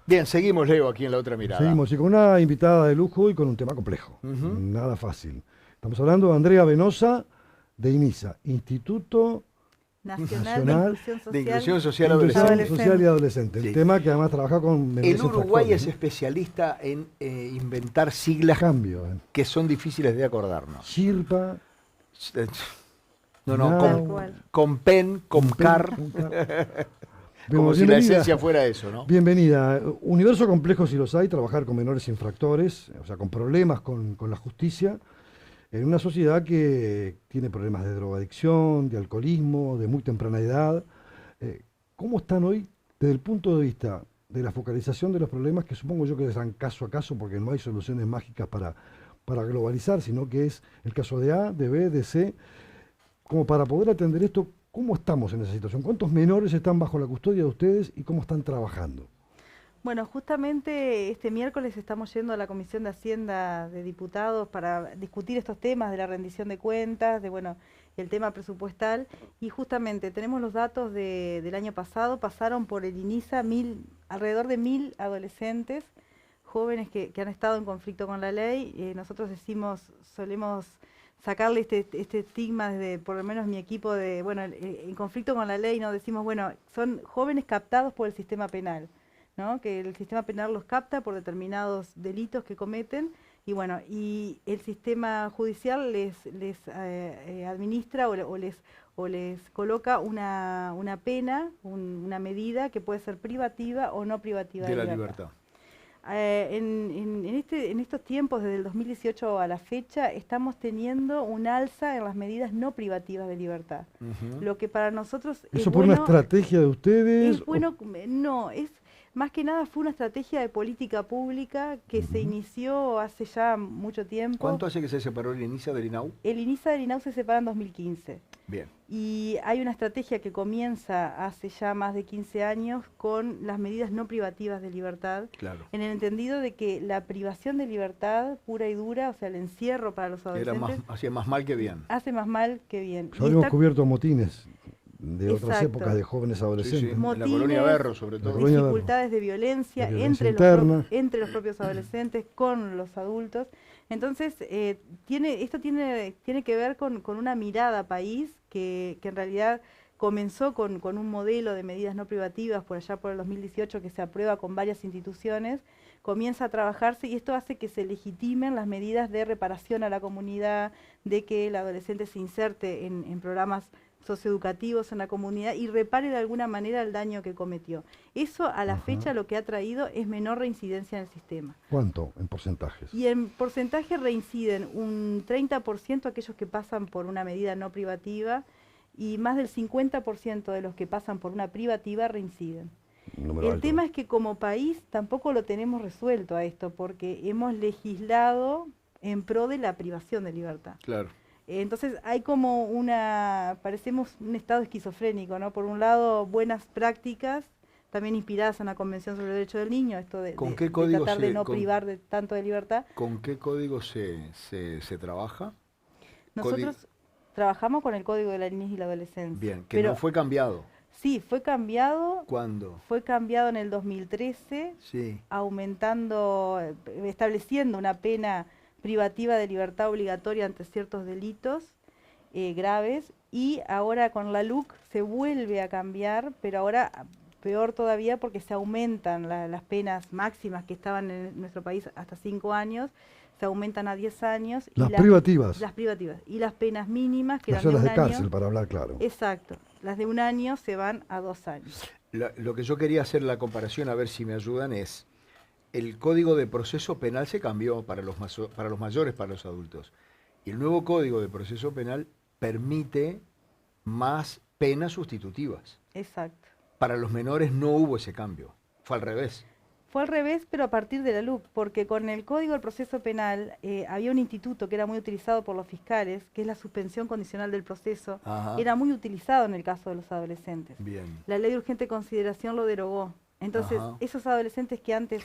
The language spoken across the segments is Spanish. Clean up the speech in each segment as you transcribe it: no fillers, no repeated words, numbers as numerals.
Bien, seguimos, Leo, aquí en La Otra Mirada. Seguimos, y con una invitada de lujo y con un tema complejo. Nada fácil. Estamos hablando de Andrea Venosa, de INISA, Instituto Nacional De de Inclusión Social de Inclusión Adolescente. Social y Adolescente. Sí. El tema que además trabaja con menores El Uruguay infractores, es ¿no? especialista en inventar siglas Cambio. que son difíciles de acordarnos. Chirpa, No, Nau, con pen, con car, como si la esencia fuera eso, ¿no? Bienvenida. Universo complejo si los hay, trabajar con menores infractores, o sea, con problemas con la justicia, en una sociedad que tiene problemas de drogadicción, de alcoholismo, de muy temprana edad. ¿Cómo están hoy desde el punto de vista de la focalización de los problemas, que supongo yo que serán caso a caso, porque no hay soluciones mágicas para globalizar, sino que es el caso de A, de B, de C, como para poder atender esto? ¿Cómo estamos en esa situación? ¿Cuántos menores están bajo la custodia de ustedes y cómo están trabajando? Bueno, justamente este miércoles estamos yendo a la Comisión de Hacienda de Diputados para discutir estos temas de la rendición de cuentas, de el tema presupuestal, y justamente tenemos los datos del año pasado. Pasaron por el INISA alrededor de 1000 adolescentes, jóvenes que han estado en conflicto con la ley. Nosotros solemos sacarle este estigma desde, por lo menos mi equipo, en conflicto con la ley, ¿no? Decimos, son jóvenes captados por el sistema penal, ¿no? Que el sistema penal los capta por determinados delitos que cometen, y el sistema judicial les administra o les coloca una pena, una medida que puede ser privativa o no privativa de la libertad. En estos tiempos, desde el 2018 a la fecha, estamos teniendo un alza en las medidas no privativas de libertad. Lo que para nosotros ¿Eso por una estrategia de ustedes? Es bueno, no, más que nada fue una estrategia de política pública que se inició hace ya mucho tiempo. ¿Cuánto hace que se separó el INISA del INAU? El INISA del INAU se separa en 2015. Bien. Y hay una estrategia que comienza hace ya más de 15 años con las medidas no privativas de libertad, claro, en el entendido de que la privación de libertad pura y dura, o sea, el encierro para los adolescentes, hacía más mal que bien. Hace más mal que bien. Ya habíamos cubierto motines de otras épocas de jóvenes adolescentes. Sí, sí. Motines, en la colonia Berro, sobre todo. Dificultades de violencia, entre los propios adolescentes con los adultos. Entonces, esto tiene que ver con una mirada país que en realidad comenzó con un modelo de medidas no privativas por allá por el 2018 que se aprueba con varias instituciones, comienza a trabajarse, y esto hace que se legitimen las medidas de reparación a la comunidad, de que el adolescente se inserte en programas socioeducativos en la comunidad y repare de alguna manera el daño que cometió. Eso a la fecha lo que ha traído es menor reincidencia en el sistema. ¿Cuánto en porcentajes? Y en porcentaje reinciden un 30% aquellos que pasan por una medida no privativa, y más del 50% de los que pasan por una privativa reinciden. El tema es que como país tampoco lo tenemos resuelto a esto, porque hemos legislado en pro de la privación de libertad. Claro. Entonces hay como parecemos un estado esquizofrénico, ¿no? Por un lado, buenas prácticas, también inspiradas en la Convención sobre el Derecho del Niño, esto de tratar de no privar tanto de libertad. ¿Con qué código se trabaja? Nosotros trabajamos con el Código de la Niñez y la Adolescencia. Bien, pero no fue cambiado. Sí, fue cambiado. ¿Cuándo? Fue cambiado en el 2013, sí, estableciendo una pena privativa de libertad obligatoria ante ciertos delitos graves, y ahora con la LUC se vuelve a cambiar, pero ahora peor todavía porque se aumentan las penas máximas que estaban en nuestro país hasta 5 años, se aumentan a 10 años. Las privativas. Las privativas. Y las penas mínimas, que eran de un año. Las de cárcel, para hablar claro. Exacto. Las de 1 año se van a 2 años. Lo que yo quería hacer la comparación, a ver si me ayudan, es el Código de Proceso Penal se cambió para los mayores, para los adultos. Y el nuevo Código de Proceso Penal permite más penas sustitutivas. Exacto. Para los menores no hubo ese cambio, fue al revés. Fue al revés, pero a partir de la LUC, porque con el Código del Proceso Penal había un instituto que era muy utilizado por los fiscales, que es la suspensión condicional del proceso. Ajá. Era muy utilizado en el caso de los adolescentes. Bien. La ley de urgente consideración lo derogó. Entonces, ajá, esos adolescentes que antes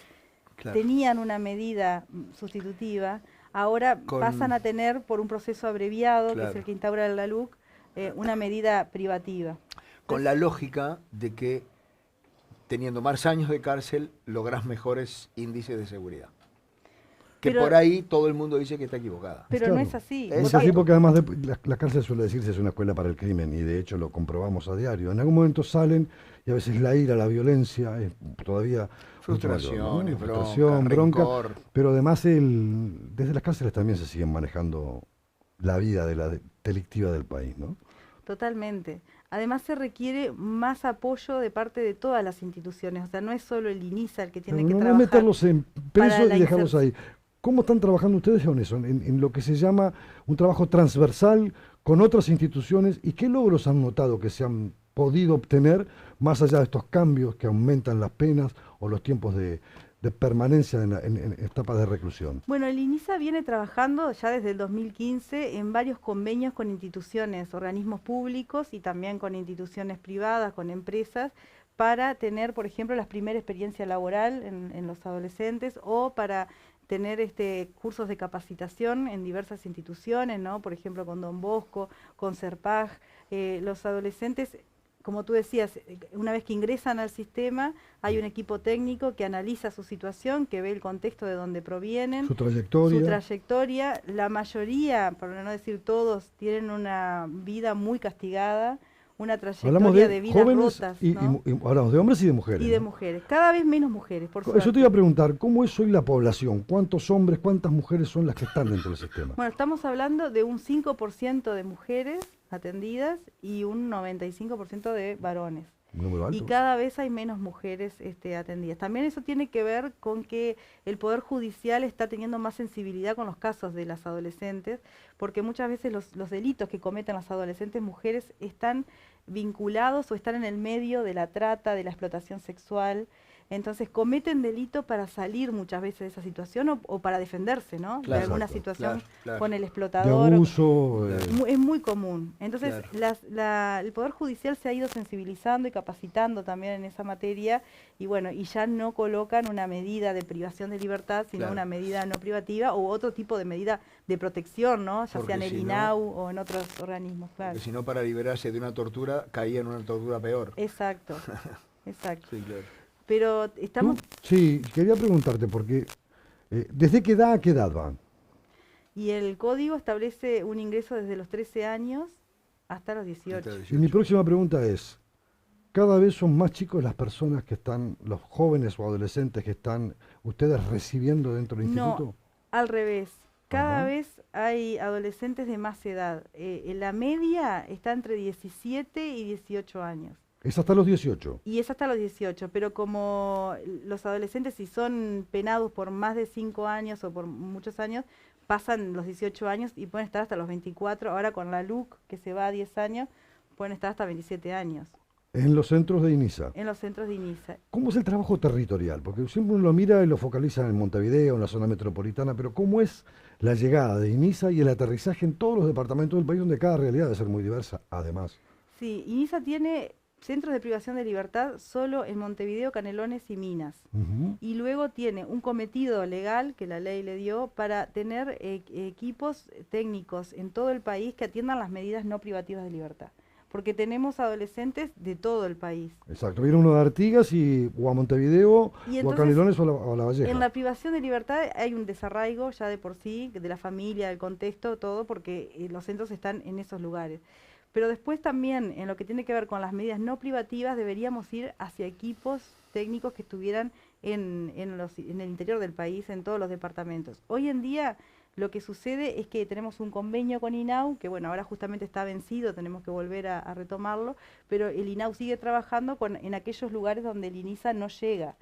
claro, tenían una medida sustitutiva, ahora pasan a tener, por un proceso abreviado, claro, que es el que instaura la LUC, una medida privativa. Con la lógica de que teniendo más años de cárcel, lográs mejores índices de seguridad. Que Pero- por ahí todo el mundo dice que está equivocada. Pero Claro. no es así. Es No es Exacto. así porque además la cárcel suele decirse es una escuela para el crimen y de hecho lo comprobamos a diario. En algún momento salen y a veces la ira, la violencia es todavía mucho mayor, Frustraciones, ¿no? Frustración, bronca, bronca, rencor. pero además desde las cárceles también se siguen manejando la vida delictiva del país, ¿no? Totalmente. Además se requiere más apoyo de parte de todas las instituciones. O sea, no es solo el INISA el que tiene Pero que no trabajar. meterlos en para preso la y dejarlos ahí. inserción. ¿Cómo están trabajando ustedes con eso? En lo que se llama un trabajo transversal con otras instituciones y qué logros han notado que se han podido obtener más allá de estos cambios que aumentan las penas o los tiempos de permanencia en etapas de reclusión. Bueno, el INISA viene trabajando ya desde el 2015 en varios convenios con instituciones, organismos públicos y también con instituciones privadas, con empresas, para tener, por ejemplo, la primera experiencia laboral en los adolescentes o para tener cursos de capacitación en diversas instituciones, ¿no? Por ejemplo, con Don Bosco, con CERPAG. Los adolescentes, como tú decías, una vez que ingresan al sistema, hay un equipo técnico que analiza su situación, que ve el contexto de donde provienen, Su trayectoria. su trayectoria. La mayoría, por no decir todos, tienen una vida muy castigada, una Hablamos trayectoria de de vidas jóvenes rotas, y ¿no? hablamos de hombres y de mujeres. Y de ¿no? mujeres. Cada vez menos mujeres, por Eso suerte. te iba a preguntar, ¿cómo es hoy la población? ¿Cuántos hombres, cuántas mujeres son las que están dentro del sistema? Bueno, estamos hablando de un 5% de mujeres atendidas y un 95% de varones. ¿Un número alto? Y cada vez hay menos mujeres atendidas. También eso tiene que ver con que el Poder Judicial está teniendo más sensibilidad con los casos de las adolescentes, porque muchas veces los delitos que cometen las adolescentes mujeres están vinculados o están en el medio de la trata, de la explotación sexual. Entonces cometen delito para salir muchas veces de esa situación o para defenderse, ¿no? Claro, de alguna exacto, situación claro. con el De explotador. abuso. Es muy común. Entonces, Claro. el Poder Judicial se ha ido sensibilizando y capacitando también en esa materia y bueno, y ya no colocan una medida de privación de libertad, sino Claro. una medida no privativa o otro tipo de medida de protección, ¿no? Ya Porque sea en el si no- INAU o en otros organismos, claro. Porque si no, para liberarse de una tortura, caía en una tortura peor. Exacto, exacto. Sí, claro. Pero estamos, Sí, quería preguntarte, porque ¿desde qué edad a qué edad van? y el código establece un ingreso desde los 13 años hasta los 18. Hasta los Y mi 18. próxima pregunta es, ¿cada vez son más chicos las personas que están, los jóvenes o adolescentes que están ustedes recibiendo dentro del No, instituto? al revés. Cada Ajá. vez hay adolescentes de más edad. La media está entre 17 y 18 años. Es hasta los 18. Y es hasta los 18, pero como los adolescentes, si son penados por más de 5 años o por muchos años, pasan los 18 años y pueden estar hasta los 24. Ahora con la LUC, que se va a 10 años, pueden estar hasta 27 años En los centros de INISA. en los centros de INISA. ¿Cómo es el trabajo territorial? Porque siempre uno lo mira y lo focaliza en Montevideo, en la zona metropolitana, pero ¿cómo es la llegada de INISA y el aterrizaje en todos los departamentos del país donde cada realidad debe ser muy diversa, además? Sí, INISA tiene centros de privación de libertad solo en Montevideo, Canelones y Minas. Ujú. Y luego tiene un cometido legal que la ley le dio para tener equipos técnicos en todo el país que atiendan las medidas no privativas de libertad. Porque tenemos adolescentes de todo el país. Exacto, viene uno de Artigas o a Montevideo, Y o a entonces, Canelones o a la Valleja. en la privación de libertad hay un desarraigo ya de por sí, de la familia, del contexto, todo, porque los centros están en esos lugares. Pero después también, en lo que tiene que ver con las medidas no privativas, deberíamos ir hacia equipos técnicos que estuvieran en el interior del país, en todos los departamentos. Hoy en día lo que sucede es que tenemos un convenio con INAU, que bueno, ahora justamente está vencido, tenemos que volver a retomarlo, pero el INAU sigue trabajando en aquellos lugares donde el INISA no llega.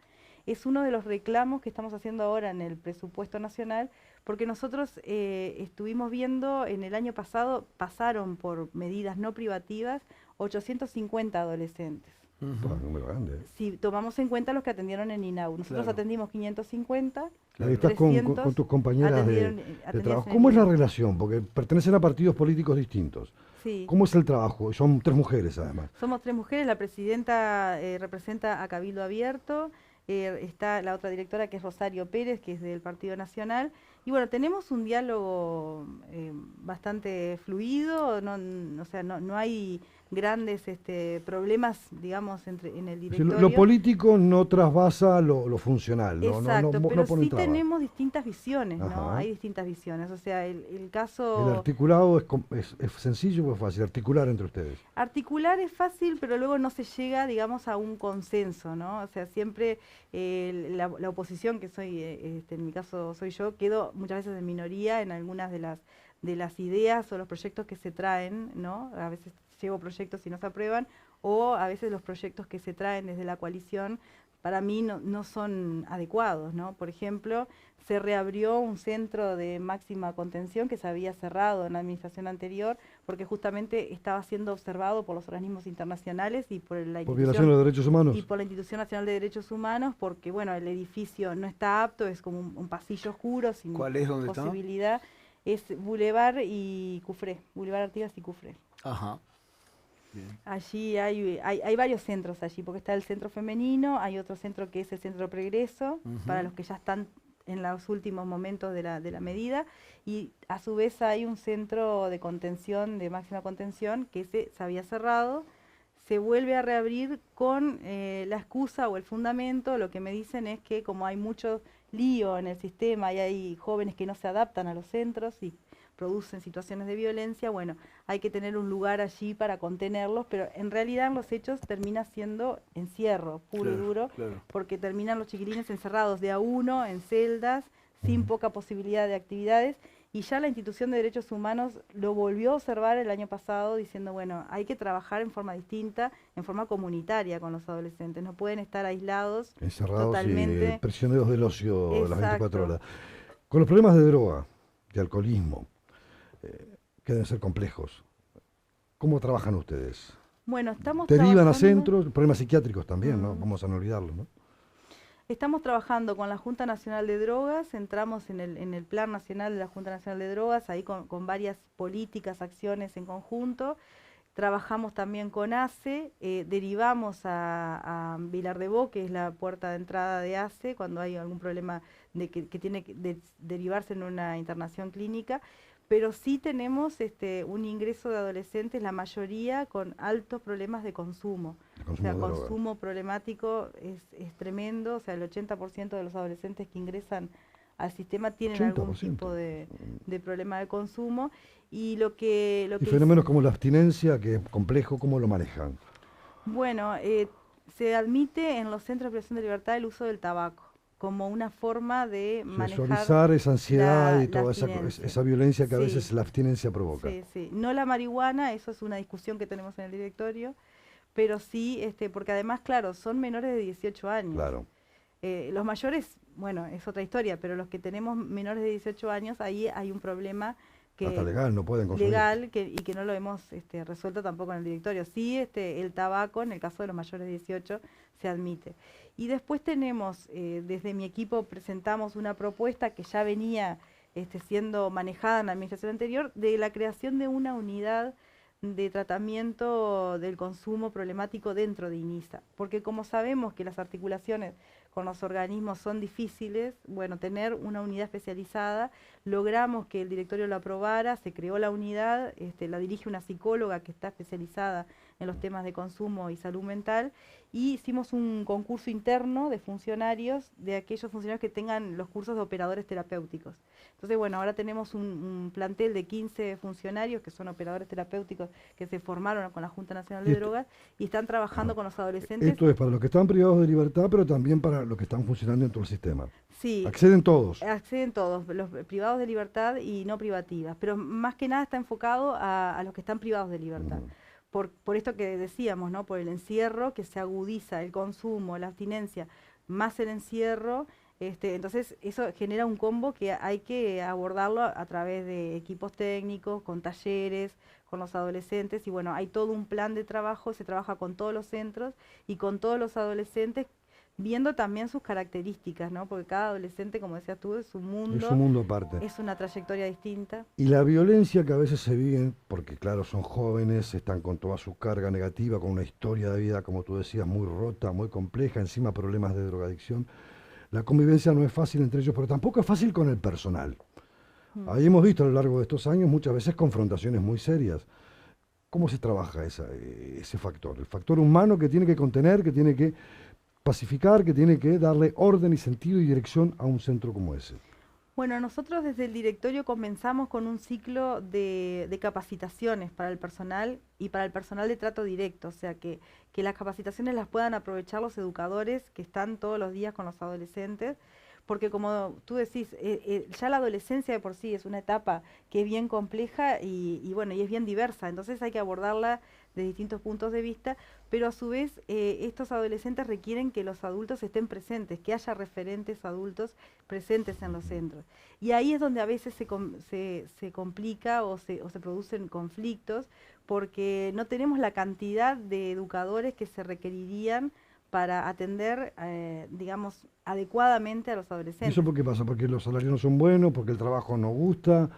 Es uno de los reclamos que estamos haciendo ahora en el presupuesto nacional, porque nosotros estuvimos viendo, en el año pasado pasaron por medidas no privativas 850 adolescentes. Bueno, un número grande. Si tomamos en cuenta los que atendieron en INAU, nosotros Claro. atendimos 550. Ahí estás con 300 tus compañeras de atendidas trabajo. en ¿Cómo es la INAU. relación? Porque pertenecen a partidos políticos distintos. Sí. ¿Cómo es el trabajo? Son 3 mujeres, además. Somos 3 mujeres, la presidenta representa a Cabildo Abierto, está la otra directora que es Rosario Pérez, que es del Partido Nacional, y bueno, tenemos un diálogo bastante fluido, o sea, no hay grandes problemas, digamos, en el Sí, directorio. lo político no trasvasa lo funcional, ¿no? Exacto, pero pone sí trabas. tenemos distintas visiones, ¿no? Ajá. Hay distintas visiones. O sea, el El caso articulado es sencillo o es fácil, articular entre ustedes. articular es fácil, pero luego no se llega, digamos, a un consenso, ¿no? O sea, siempre la oposición, que soy, en mi caso soy yo, quedo muchas veces en minoría en algunas de las ideas o los proyectos que se traen, ¿no? A veces llevo proyectos y no se aprueban, o a veces los proyectos que se traen desde la coalición para mí no son adecuados, ¿no? Por ejemplo, se reabrió un centro de máxima contención que se había cerrado en la administración anterior porque justamente estaba siendo observado por los organismos internacionales y por la ¿Por violación de los derechos humanos? y por la Institución Nacional de Derechos Humanos, porque bueno, el edificio no está apto, es como un pasillo oscuro sin ¿Cuál es? ¿Dónde está? posibilidad. Es Boulevard y Cufré, Boulevard Artigas y Cufré. Ajá. Bien. Allí hay varios centros allí, porque está el centro femenino, hay otro centro que es el centro Progreso, para los que ya están en los últimos momentos de la medida, y a su vez hay un centro de contención, de máxima contención, que se había cerrado, se vuelve a reabrir con la excusa o el fundamento. Lo que me dicen es que como hay mucho lío en el sistema y hay jóvenes que no se adaptan a los centros y producen situaciones de violencia, bueno, hay que tener un lugar allí para contenerlos, pero en realidad en los hechos termina siendo encierro puro y duro, porque terminan los chiquilines encerrados de a uno en celdas, sin poca posibilidad de actividades, y ya la Institución de Derechos Humanos lo volvió a observar el año pasado diciendo, bueno, hay que trabajar en forma distinta, en forma comunitaria con los adolescentes, no pueden estar aislados, encerrados totalmente. y prisioneros del ocio. Exacto. Las 24 horas. Con los problemas de droga, de alcoholismo, que deben ser complejos, ¿cómo trabajan ustedes? Bueno, estamos Derivan a trabajando... centros, problemas psiquiátricos también, ¿no? Vamos a no olvidarlo, ¿no? Estamos trabajando con la Junta Nacional de Drogas, entramos en el Plan Nacional de la Junta Nacional de Drogas, ahí con varias políticas, acciones en conjunto. Trabajamos también con ACE, derivamos a Vilar de Bo, que es la puerta de entrada de ACE, cuando hay algún problema que tiene que derivarse en una internación clínica, pero sí tenemos un ingreso de adolescentes, la mayoría con altos problemas de consumo. O sea, consumo problemático es tremendo, o sea, el 80% de los adolescentes que ingresan al sistema tienen 80%. algún tipo de problema de consumo. Y lo que fenómenos como la abstinencia, que es complejo, ¿cómo lo manejan? Bueno, se admite en los centros de privación de libertad el uso del tabaco como una forma de manejar suavizar esa ansiedad y toda abstinencia. esa violencia que a veces la abstinencia provoca. Sí, sí. No la marihuana, eso es una discusión que tenemos en el directorio, pero sí, porque además, claro, son menores de 18 años. Claro. Los mayores, bueno, es otra historia, pero los que tenemos menores de 18 años, ahí hay un problema que hasta legal, no pueden consumir. Legal, y que no lo hemos resuelto tampoco en el directorio. Sí, el tabaco, en el caso de los mayores de 18, se admite. Y después tenemos, desde mi equipo presentamos una propuesta que ya venía siendo manejada en la administración anterior, de la creación de una unidad de tratamiento del consumo problemático dentro de INISA. Porque como sabemos que las articulaciones con los organismos son difíciles, bueno, tener una unidad especializada, logramos que el directorio lo aprobara, se creó la unidad, la dirige una psicóloga que está especializada en los temas de consumo y salud mental, y hicimos un concurso interno de funcionarios, de aquellos funcionarios que tengan los cursos de operadores terapéuticos. Entonces, bueno, ahora tenemos un plantel de 15 funcionarios que son operadores terapéuticos que se formaron con la Junta Nacional de Drogas y están trabajando con los adolescentes. Esto es para los que están privados de libertad, pero también para los que están funcionando dentro del sistema. Sí. ¿Acceden todos? Acceden todos, los privados de libertad y no privativas, pero más que nada está enfocado a los que están privados de libertad. Por esto que decíamos, ¿no? Por el encierro que se agudiza, el consumo, la abstinencia, más el encierro, entonces eso genera un combo que hay que abordarlo a través de equipos técnicos, con talleres, con los adolescentes, y bueno, hay todo un plan de trabajo, se trabaja con todos los centros y con todos los adolescentes, viendo también sus características, ¿no? Porque cada adolescente, como decías tú, es un mundo. Es un mundo aparte. Es una trayectoria distinta. Y la violencia que a veces se vive, porque claro, son jóvenes, están con toda su carga negativa, con una historia de vida, como tú decías, muy rota, muy compleja, encima problemas de drogadicción. La convivencia no es fácil entre ellos, pero tampoco es fácil con el personal. Ahí hemos visto a lo largo de estos años muchas veces confrontaciones muy serias. ¿cómo se trabaja ese factor? El factor humano que tiene que contener, que tiene que pacificar, que tiene que darle orden y sentido y dirección a un centro como ese. Bueno, nosotros desde el directorio comenzamos con un ciclo de capacitaciones para el personal y para el personal de trato directo, o sea que las capacitaciones las puedan aprovechar los educadores que están todos los días con los adolescentes, porque como tú decís, ya la adolescencia de por sí es una etapa que es bien compleja y bueno, y es bien diversa, entonces hay que abordarla de distintos puntos de vista, pero a su vez estos adolescentes requieren que los adultos estén presentes, que haya referentes adultos presentes en los centros. Y ahí es donde a veces se complica o se producen conflictos, porque no tenemos la cantidad de educadores que se requerirían para atender, digamos, adecuadamente a los ¿Y adolescentes. eso por qué pasa? ¿Porque los salarios no son buenos? ¿Porque el trabajo no gusta?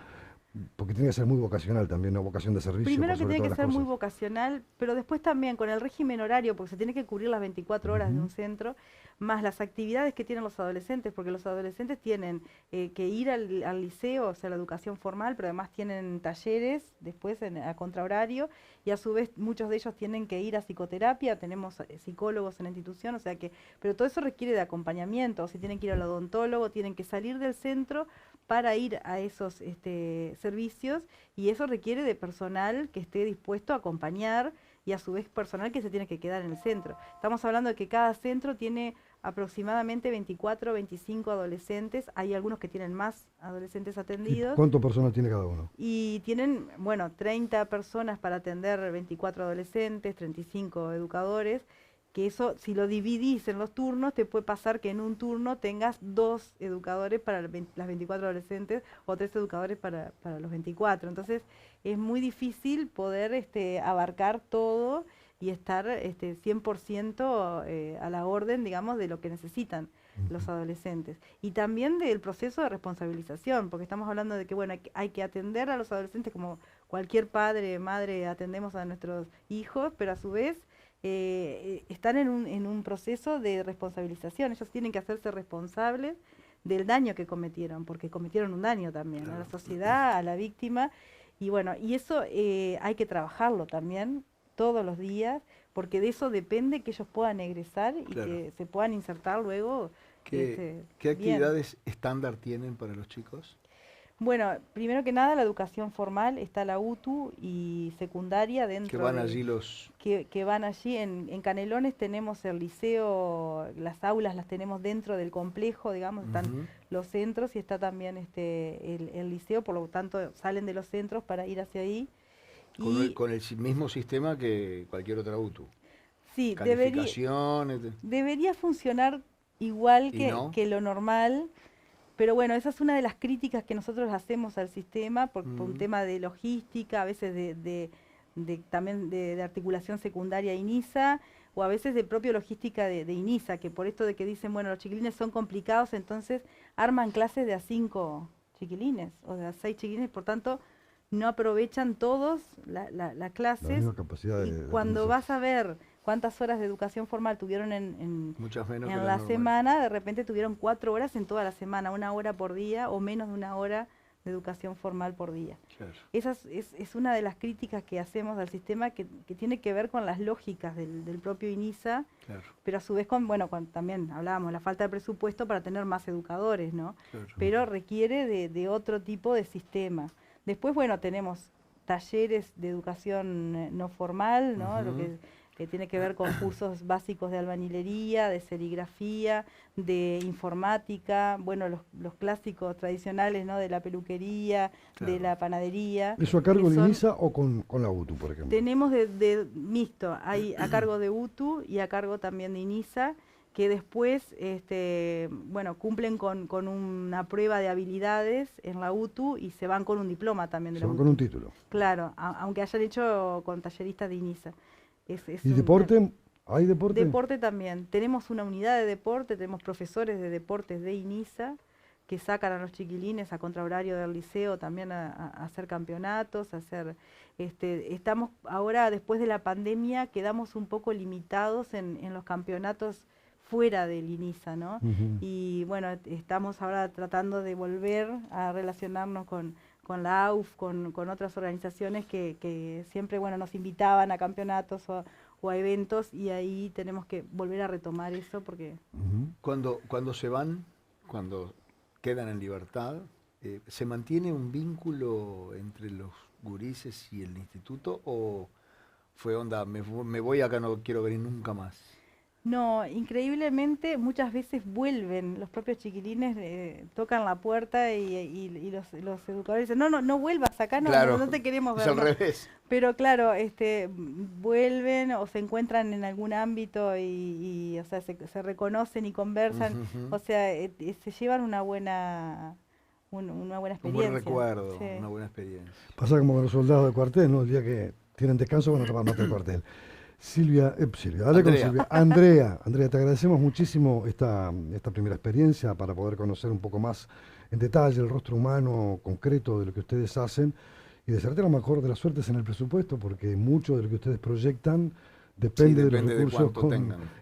Porque tiene que ser muy vocacional también, ¿no? Vocación de servicio. Primero por que sobre tiene que todas ser las muy cosas. vocacional, pero después también con el régimen horario, porque se tiene que cubrir las 24 horas de Ujú. un centro, más las actividades que tienen los adolescentes, porque los adolescentes tienen que ir al liceo, o sea, la educación formal, pero además tienen talleres después a contrahorario, y a su vez muchos de ellos tienen que ir a psicoterapia, tenemos psicólogos en la institución, o sea que, pero todo eso requiere de acompañamiento, si tienen que ir al odontólogo, tienen que salir del centro para ir a esos servicios, y eso requiere de personal que esté dispuesto a acompañar y a su vez personal que se tiene que quedar en el centro. Estamos hablando de que cada centro tiene aproximadamente 24 o 25 adolescentes, hay algunos que tienen más adolescentes ¿Y atendidos cuánto personal tiene cada uno? y tienen, bueno, 30 personas para atender 24 adolescentes, 35 educadores, que eso, si lo dividís en los turnos, te puede pasar que en un turno tengas 2 educadores para las 24 adolescentes o 3 educadores para los 24. Entonces, es muy difícil poder abarcar todo y estar 100% a la orden, digamos, de lo que necesitan los adolescentes. Y también del proceso de responsabilización, porque estamos hablando de que, bueno, hay que atender a los adolescentes como cualquier padre, madre, atendemos a nuestros hijos, pero a su vez están en un proceso de responsabilización. Ellos tienen que hacerse responsables del daño que cometieron, porque cometieron un daño también a la sociedad, a la víctima. Y bueno, y eso hay que trabajarlo también todos los días, porque de eso depende que ellos puedan egresar y Claro. que se puedan insertar luego ¿Qué bien. actividades estándar tienen para los chicos? Bueno, primero que nada la educación formal, está la UTU y secundaria Que dentro van de, allí los... que van allí. En Canelones tenemos el liceo, las aulas las tenemos dentro del complejo, digamos, están Ujú. los centros y está también el liceo, por lo tanto salen de los centros para ir hacia ahí. Y Con el mismo sistema que cualquier otra UTU. sí, Calificaciones. debería funcionar igual ¿Y no? que lo normal. Pero bueno, esa es una de las críticas que nosotros hacemos al sistema por un Mm. tema de logística, a veces también de articulación secundaria INISA, o a veces de propia logística de INISA, que por esto de que dicen, bueno, los chiquilines son complicados, entonces arman clases de a 5 chiquilines, o de a 6 chiquilines, por tanto, no aprovechan todos las La clases, misma capacidad y de cuando aprendizaje. vas a ver cuántas horas de educación formal tuvieron Muchas menos que en la la normal. semana, de repente tuvieron 4 horas en toda la semana, 1 hora por día o menos de 1 hora de educación formal por día. Claro. Esa es una de las críticas que hacemos al sistema que tiene que ver con las lógicas del propio INISA, Claro, pero a su vez también hablábamos, la falta de presupuesto para tener más educadores, ¿no? claro. Pero requiere de otro tipo de sistema. Después, bueno, tenemos talleres de educación no formal, ¿no? Lo Ujú. que tiene que ver con cursos básicos de albañilería, de serigrafía, de informática, bueno, los clásicos tradicionales, ¿no? De la peluquería, de Claro. la panadería, ¿Eso a que cargo de son INISA o con la UTU, por ejemplo? tenemos de mixto, hay a cargo de UTU y a cargo también de INISA, que después bueno, cumplen con una prueba de habilidades en la UTU y se van con un diploma también de Se la van con un UTU. título. Claro, aunque hayan hecho con talleristas de INISA. Es ¿Y un deporte? ¿Hay deporte? deporte también. Tenemos una unidad de deporte, tenemos profesores de deportes de INISA que sacan a los chiquilines a contrahorario del liceo también a hacer campeonatos, a hacer estamos ahora después de la pandemia quedamos un poco limitados en los campeonatos fuera del INISA, ¿no? Ujú. Y bueno, estamos ahora tratando de volver a relacionarnos la AUF, con otras organizaciones que siempre nos invitaban a campeonatos o a eventos, y ahí tenemos que volver a retomar eso porque... Cuando se van, cuando quedan en libertad, ¿se mantiene un vínculo entre los gurises y el instituto o fue onda, me voy acá, no quiero venir nunca más? No, increíblemente muchas veces vuelven, los propios chiquilines tocan la puerta y los educadores dicen, no vuelvas acá, Claro, no te queremos ver es al más". revés. Pero claro, vuelven o se encuentran en algún ámbito y o sea, se reconocen y conversan, Ujú. o sea, se llevan una buena experiencia. Un buen recuerdo, Sí. una buena experiencia. Pasa como con los soldados de cuartel, ¿no? El día que tienen descanso van a tomar mate al cuartel. Silvia, dale con Silvia. Andrea, te agradecemos muchísimo esta primera experiencia para poder conocer un poco más en detalle el rostro humano concreto de lo que ustedes hacen y desearte la mejor de las suertes en el presupuesto, porque mucho de lo que ustedes proyectan depende de los recursos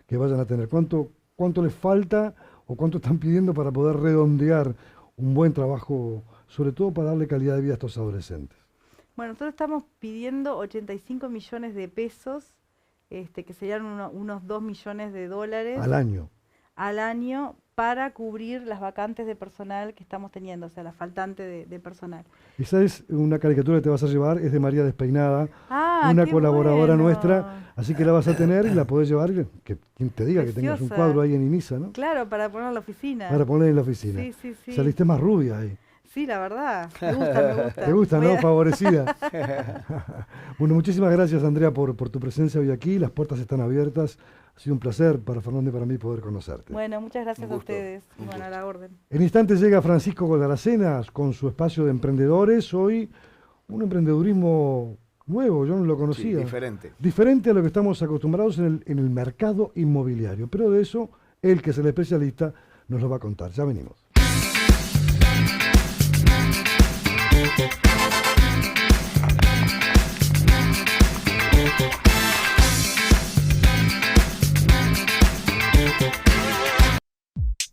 que vayan a tener. ¿Cuánto les falta o cuánto están pidiendo para poder redondear un buen trabajo, sobre todo para darle calidad de vida a estos adolescentes? Bueno, nosotros estamos pidiendo 85 millones de pesos, que serían unos 2 millones de dólares al año para cubrir las vacantes de personal que estamos teniendo, o sea, la faltante de personal. Esa es una caricatura que te vas a llevar, es de María Despeinada, una qué colaboradora bueno. nuestra, así que la vas a tener y la podés llevar, que quien te diga que tengas un Preciosa. cuadro ahí en Inisa, ¿no? Claro, para poner en la oficina. Para poner en la oficina. Sí. Saliste más rubia ahí. Sí, la verdad, me gusta. ¿Te gusta, no? Favorecida. Bueno, muchísimas gracias, Andrea, por tu presencia hoy aquí. Las puertas están abiertas. Ha sido un placer para Fernando y para mí poder conocerte. Bueno, muchas gracias Un a gusto, ustedes. un Bueno, a gusto. la orden. En instantes llega Francisco Goldaracena con su espacio de emprendedores. Hoy un emprendedurismo nuevo, yo no lo conocía. Sí, diferente. Diferente a lo que estamos acostumbrados en el mercado inmobiliario. Pero de eso, él, que es el especialista, nos lo va a contar. Ya venimos.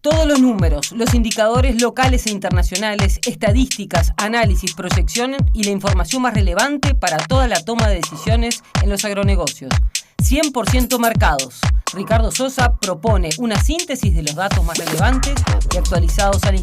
Todos los números, los indicadores locales e internacionales, estadísticas, análisis, proyecciones y la información más relevante para toda la toma de decisiones en los agronegocios. 100% Mercados. Ricardo Sosa propone una síntesis de los datos más relevantes y actualizados al instante.